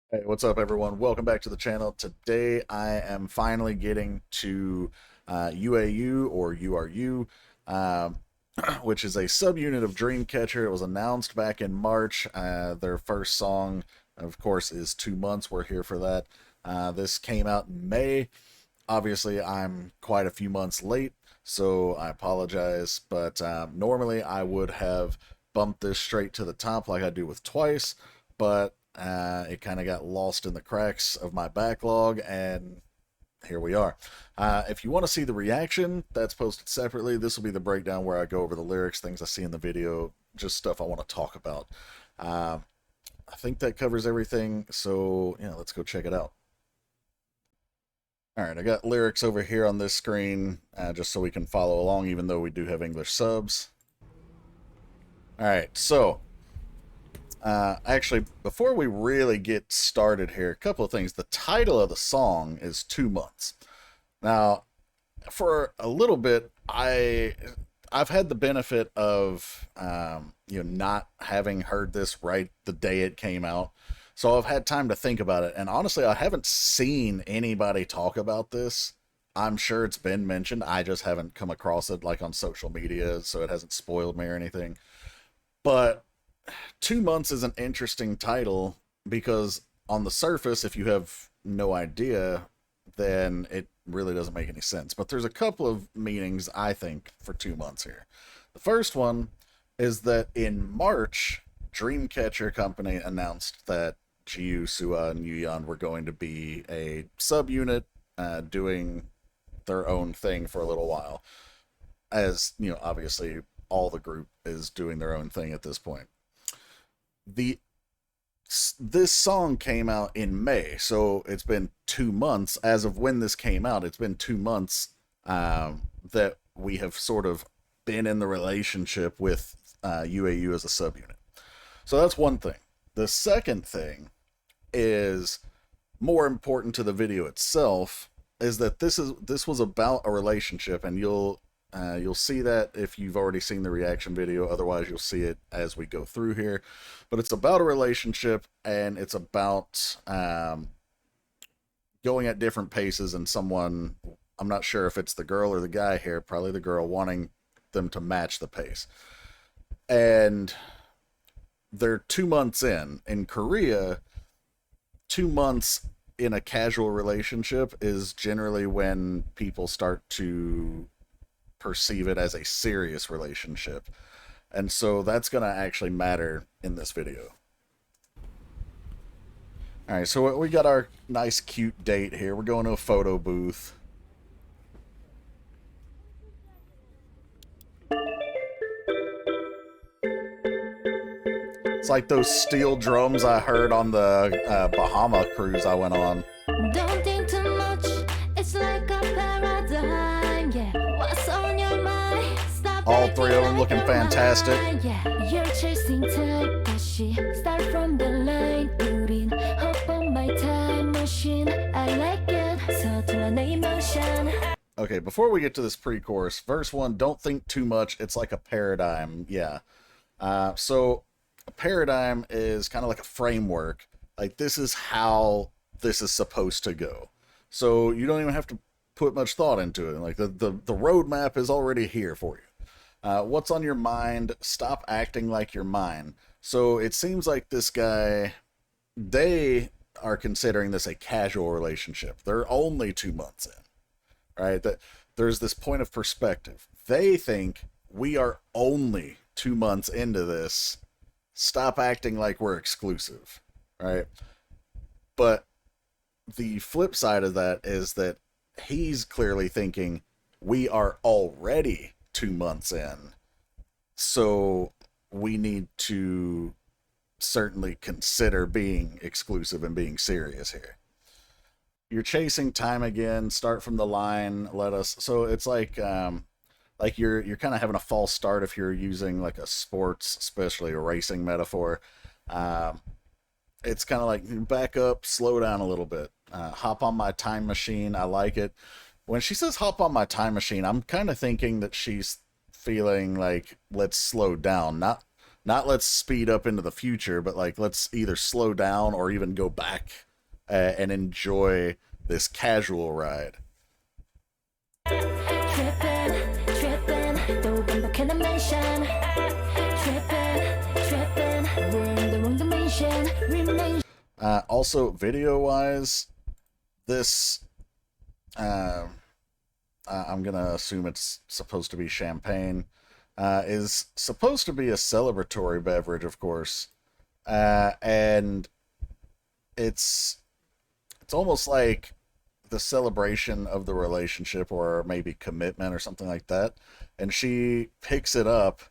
Hey, what's up, everyone? Welcome back to the channel. Today, I am finally getting to UAU or URU, which is a subunit of Dreamcatcher. It was announced back in March. Their first song, of course, is 2 months. We're here for that. This came out in May. Obviously, I'm quite a few months late, so I apologize. But normally, I would have bumped this straight to the top like I do with Twice, but it kind of got lost in the cracks of my backlog, and here we are. If you want to see the reaction, that's posted separately. This will be the breakdown where I go over the lyrics, things I see in the video, just stuff I want to talk about. I think that covers everything, so yeah, let's go check it out. All right, I got lyrics over here on this screen, just so we can follow along, even though we do have English subs. All right, so actually, before we really get started here, a couple of things. The title of the song is 2 months. Now, for a little bit, I've had the benefit of not having heard this right the day it came out, so I've had time to think about it. And honestly, I haven't seen anybody talk about this. I'm sure it's been mentioned. I just haven't come across it like on social media, so it hasn't spoiled me or anything. But 2 months is an interesting title because on the surface, if you have no idea, then it really doesn't make any sense. But there's a couple of meanings, I think, for 2 months here. The first one is that in March, Dreamcatcher Company announced that Jiu, Sua, and Yuyan were going to be a subunit doing their own thing for a little while. As, obviously all the group is doing their own thing at this point. The this song came out in May, so it's been 2 months as of when this came out. It's been 2 months that we have sort of been in the relationship with UAU as a subunit. So that's one thing. The second thing is more important to the video itself is that this was about a relationship, and you'll see that if you've already seen the reaction video. Otherwise, you'll see it as we go through here. But it's about a relationship, and it's about going at different paces, and someone, I'm not sure if it's the girl or the guy here, probably the girl, wanting them to match the pace. And they're 2 months in. In Korea, 2 months in a casual relationship is generally when people start to perceive it as a serious relationship. And so that's going to actually matter in this video. All right, so we got our nice, cute date here. We're going to a photo booth. It's like those steel drums I heard on the Bahama cruise I went on. Don't think too much, it's like a paradigm, yeah. What's on your mind? Stop. All three of them looking fantastic. Yeah, you're chasing time, 다시 start from the line. 우린 hop on my time machine. I like it, 서툴러 내 emotion. Okay, before we get to this pre-chorus, verse 1, don't think too much, it's like a paradigm. Yeah. So a paradigm is kind of like a framework. Like, this is how this is supposed to go. So you don't even have to put much thought into it. Like, the roadmap is already here for you. What's on your mind? Stop acting like you're mine. So it seems like this guy, they are considering this a casual relationship. They're only 2 months in, right? That there's this point of perspective. They think we are only 2 months into this. Stop acting like we're exclusive, right? But the flip side of that is that he's clearly thinking we are already 2 months in, so we need to certainly consider being exclusive and being serious here. You're chasing time again. Start from the line. Let us. So it's like you're kind of having a false start if you're using like a sports, especially a racing metaphor. It's kind of like back up, slow down a little bit. Hop on my time machine. I like it. When she says hop on my time machine, I'm kind of thinking that she's feeling like let's slow down, Not let's speed up into the future, but like let's either slow down or even go back and enjoy this casual ride. Also, video-wise, this, I'm gonna assume it's supposed to be champagne, is supposed to be a celebratory beverage, of course, and it's almost like the celebration of the relationship or maybe commitment or something like that, and she picks it up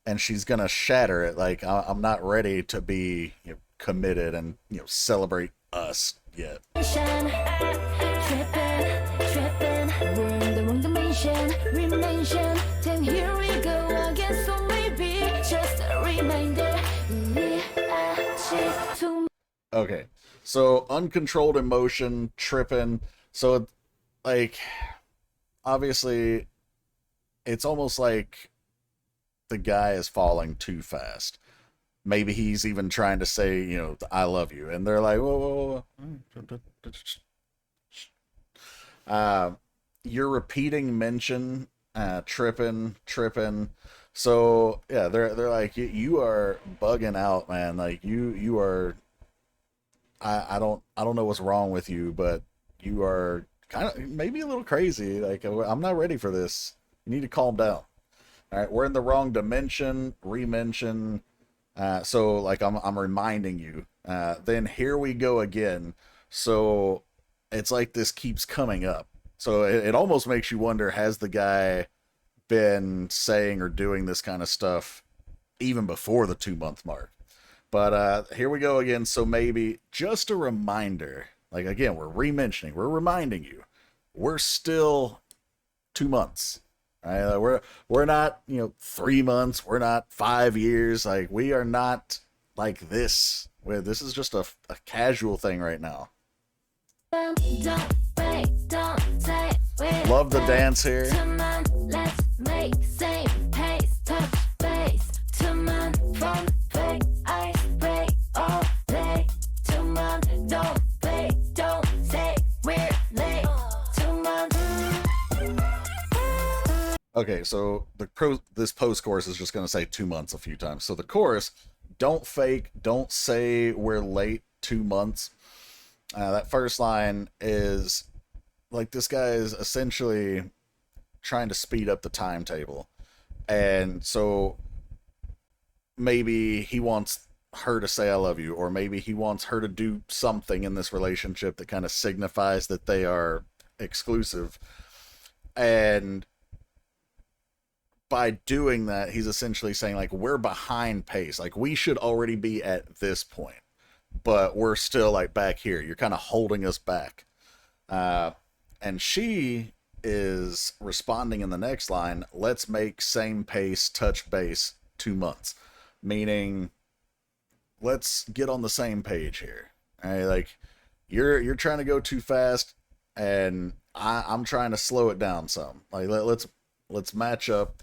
and she's gonna shatter it like, I'm not ready to be committed and celebrate us yet. Okay, so uncontrolled emotion, tripping. So, like, obviously, it's almost like the guy is falling too fast. Maybe he's even trying to say, I love you. And they're like, whoa, whoa, whoa. You're repeating mention, tripping. So, yeah, they're like, you are bugging out, man. Like, you are... I don't know what's wrong with you, but you are kind of maybe a little crazy. Like, I'm not ready for this. You need to calm down. All right, we're in the wrong dimension. Remention. So like I'm reminding you. Then here we go again. So it's like this keeps coming up. So it almost makes you wonder: has the guy been saying or doing this kind of stuff even before the 2-month mark? But here we go again. So maybe just a reminder. Like, again, we're re-mentioning, we're reminding you, we're still 2 months. Right? We're not 3 months. We're not 5 years. Like, we are not like this. This is just a casual thing right now. Love the dance here. Okay, so this post-chorus is just going to say 2 months a few times. So the chorus, don't fake, don't say we're late 2 months. That first line is like this guy is essentially trying to speed up the timetable. And so maybe he wants her to say I love you, or maybe he wants her to do something in this relationship that kind of signifies that they are exclusive. And by doing that, he's essentially saying, like, we're behind pace. Like, we should already be at this point, but we're still, like, back here. You're kind of holding us back. And she is responding in the next line, let's make same pace, touch base 2 months. Meaning, let's get on the same page here. All right? Like, you're trying to go too fast, and I'm trying to slow it down some. Like, let's match up.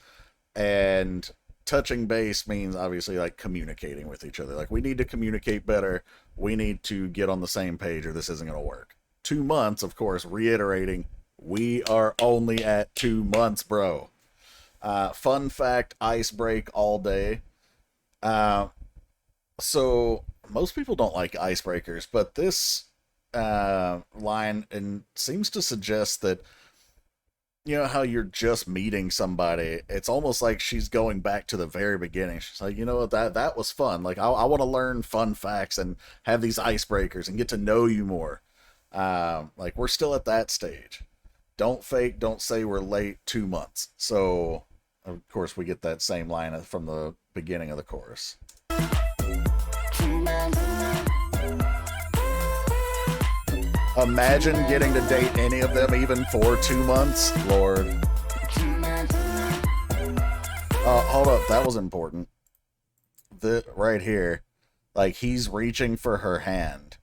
And touching base means obviously like communicating with each other. Like, we need to communicate better. We need to get on the same page or this isn't going to work. 2 months, of course, reiterating, we are only at 2 months, bro. Fun fact, ice break all day. So most people don't like icebreakers, but this line seems to suggest that, you know how you're just meeting somebody, it's almost like she's going back to the very beginning. She's like, you know what, that was fun. Like, I want to learn fun facts and have these icebreakers and get to know you more. Like, we're still at that stage. Don't fake, don't say we're late 2 months. So, of course, we get that same line from the beginning of the chorus. Imagine getting to date any of them even for 2 months. Lord. Hold up. That was important. Right here. Like, he's reaching for her hand.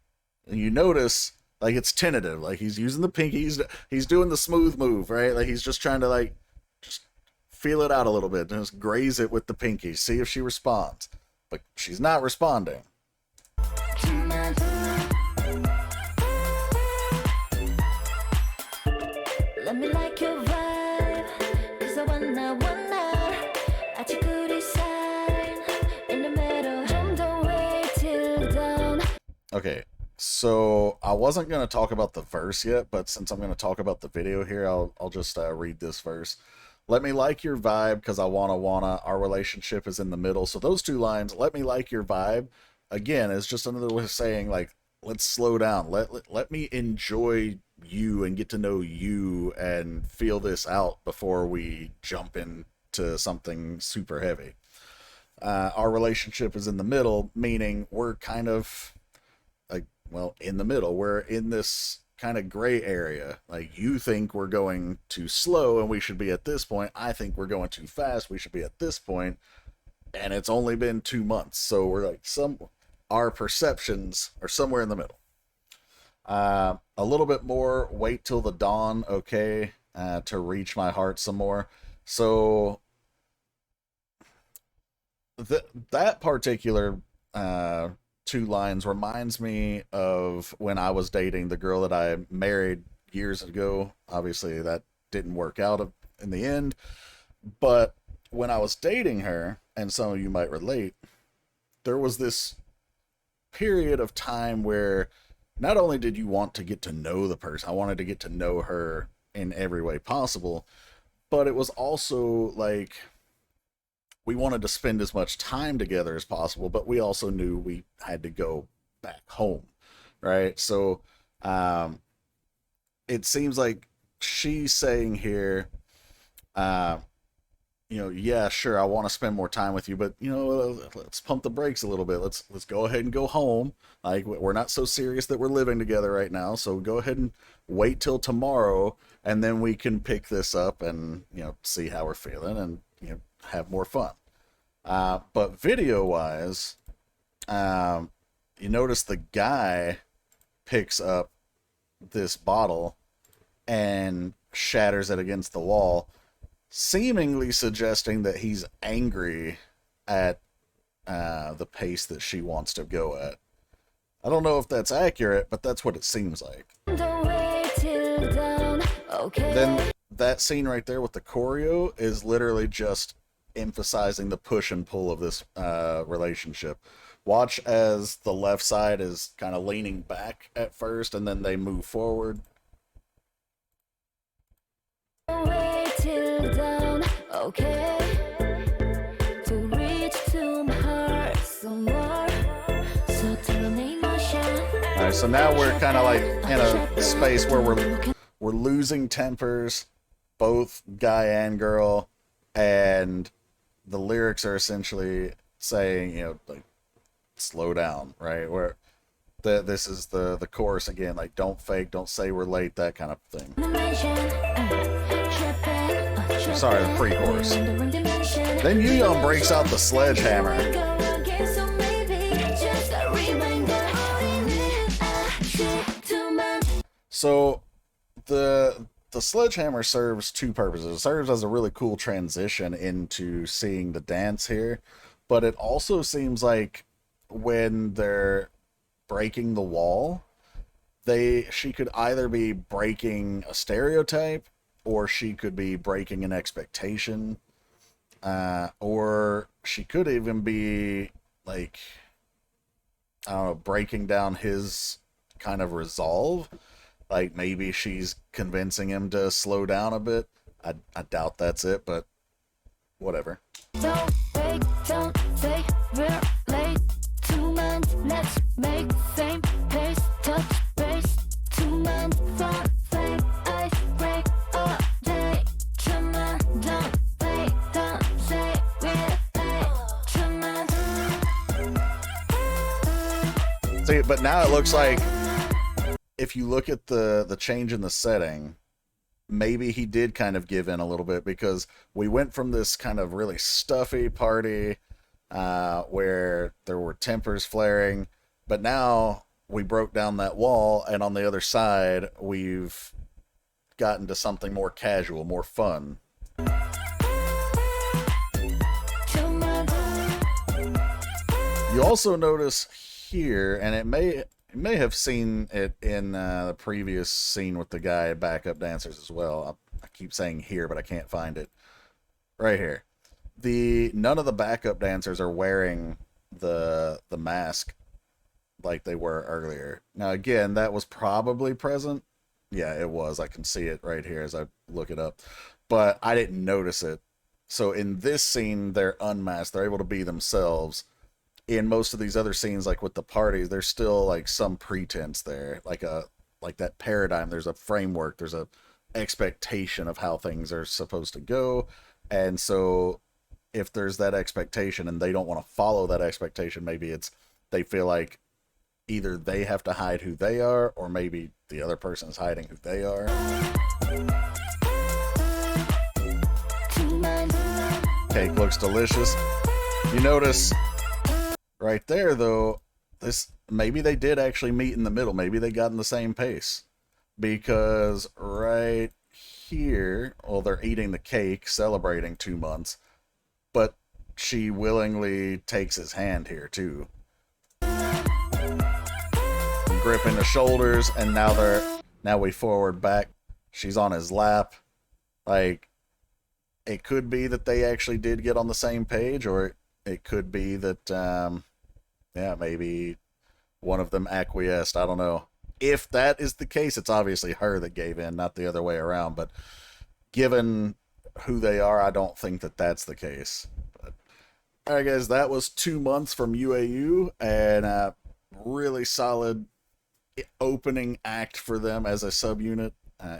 And you notice, like, it's tentative. Like, he's using the pinky. He's doing the smooth move, right? Like, he's just trying to, like, just feel it out a little bit. And just graze it with the pinky. See if she responds. but she's not responding. Let me like your vibe, 'cause I wanna 아직 우리 sign in the middle. 좀 더 wait till dawn. Okay, so I wasn't going to talk about the verse yet, but since I'm going to talk about the video here, I'll just read this verse. Let me like your vibe, because I wanna, our relationship is in the middle. So those two lines, let me like your vibe, again, is just another way of saying, like, let's slow down. Let me enjoy you and get to know you and feel this out before we jump into something super heavy. Our relationship is in the middle, meaning we're kind of like, well, in the middle. We're in this kind of gray area. Like, you think we're going too slow and we should be at this point. I think we're going too fast. We should be at this point. And it's only been 2 months. So we're like, our perceptions are somewhere in the middle. A little bit more, wait till the dawn, okay, to reach my heart some more. So that particular 2 lines reminds me of when I was dating the girl that I married years ago. Obviously, that didn't work out in the end. But when I was dating her, and some of you might relate, there was this period of time where not only did you want to get to know the person, I wanted to get to know her in every way possible, but it was also like we wanted to spend as much time together as possible, but we also knew we had to go back home, right? So it seems like she's saying here, yeah, sure, I want to spend more time with you, but, let's pump the brakes a little bit. Let's go ahead and go home. Like, we're not so serious that we're living together right now, so go ahead and wait till tomorrow, and then we can pick this up and, see how we're feeling and, have more fun. But video-wise, you notice the guy picks up this bottle and shatters it against the wall, seemingly suggesting that he's angry at the pace that she wants to go at. I don't know if that's accurate, but that's what it seems like. Then that scene right there with the choreo is literally just emphasizing the push and pull of this relationship. Watch as the left side is kind of leaning back at first, and then they move forward. Okay, to reach to my heart some more. So Alright, so now we're kind of like in a space where we're losing tempers, both guy and girl, and the lyrics are essentially saying, like, slow down, right? Where this is the chorus again, like, don't fake, don't say we're late, that kind of thing. Sorry, the pre-chorus. Then Yoon breaks out the sledgehammer. So the sledgehammer serves 2 purposes. It serves as a really cool transition into seeing the dance here, but it also seems like when they're breaking the wall, she could either be breaking a stereotype, or she could be breaking an expectation, or she could even be, like, I don't know, breaking down his kind of resolve. Like, maybe she's convincing him to slow down a bit. I doubt that's it, but whatever. Don't wait, don't say we're late. 2 months, let's make same pace, touch base. 2 months, don't fake, ice break all day. Come on, don't wait, don't say we're late. Come on. See, but now it looks like, if you look at the change in the setting, maybe he did kind of give in a little bit, because we went from this kind of really stuffy party where there were tempers flaring, but now we broke down that wall, and on the other side we've gotten to something more casual, more fun. You also notice here, and you may have seen it in the previous scene with the guy backup dancers as well. I keep saying here, but I can't find it. Right here. None of the backup dancers are wearing the mask like they were earlier. Now again, that was probably present. Yeah, it was. I can see it right here as I look it up. But I didn't notice it. So in this scene, they're unmasked. They're able to be themselves. In most of these other scenes, like with the parties, there's still like some pretense there, like that paradigm. There's a framework, there's a expectation of how things are supposed to go, and so if there's that expectation and they don't want to follow that expectation, maybe they feel like either they have to hide who they are, or maybe the other person is hiding who they are. Cake looks delicious. You notice right there, though, maybe they did actually meet in the middle. Maybe they got in the same pace. Because right here, well, they're eating the cake, celebrating 2 months, but she willingly takes his hand here, too. Gripping the shoulders, and now we forward back. She's on his lap. Like, it could be that they actually did get on the same page, or it could be that, yeah, maybe one of them acquiesced. I don't know. If that is the case, it's obviously her that gave in, not the other way around. But given who they are, I don't think that that's the case. But, all right, guys, that was 2 months from UAU, and a really solid opening act for them as a subunit.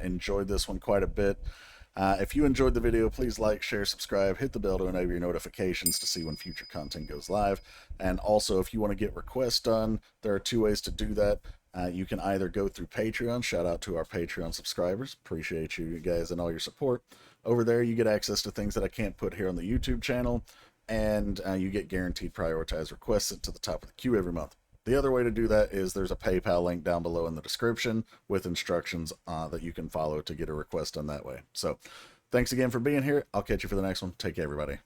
Enjoyed this one quite a bit. If you enjoyed the video, please like, share, subscribe, hit the bell to enable your notifications to see when future content goes live. And also, if you want to get requests done, there are 2 ways to do that. You can either go through Patreon. Shout out to our Patreon subscribers. Appreciate you guys and all your support. Over there, you get access to things that I can't put here on the YouTube channel, and you get guaranteed prioritized requests sent to the top of the queue every month. The other way to do that is there's a PayPal link down below in the description with instructions that you can follow to get a request done that way. So thanks again for being here. I'll catch you for the next one. Take care, everybody.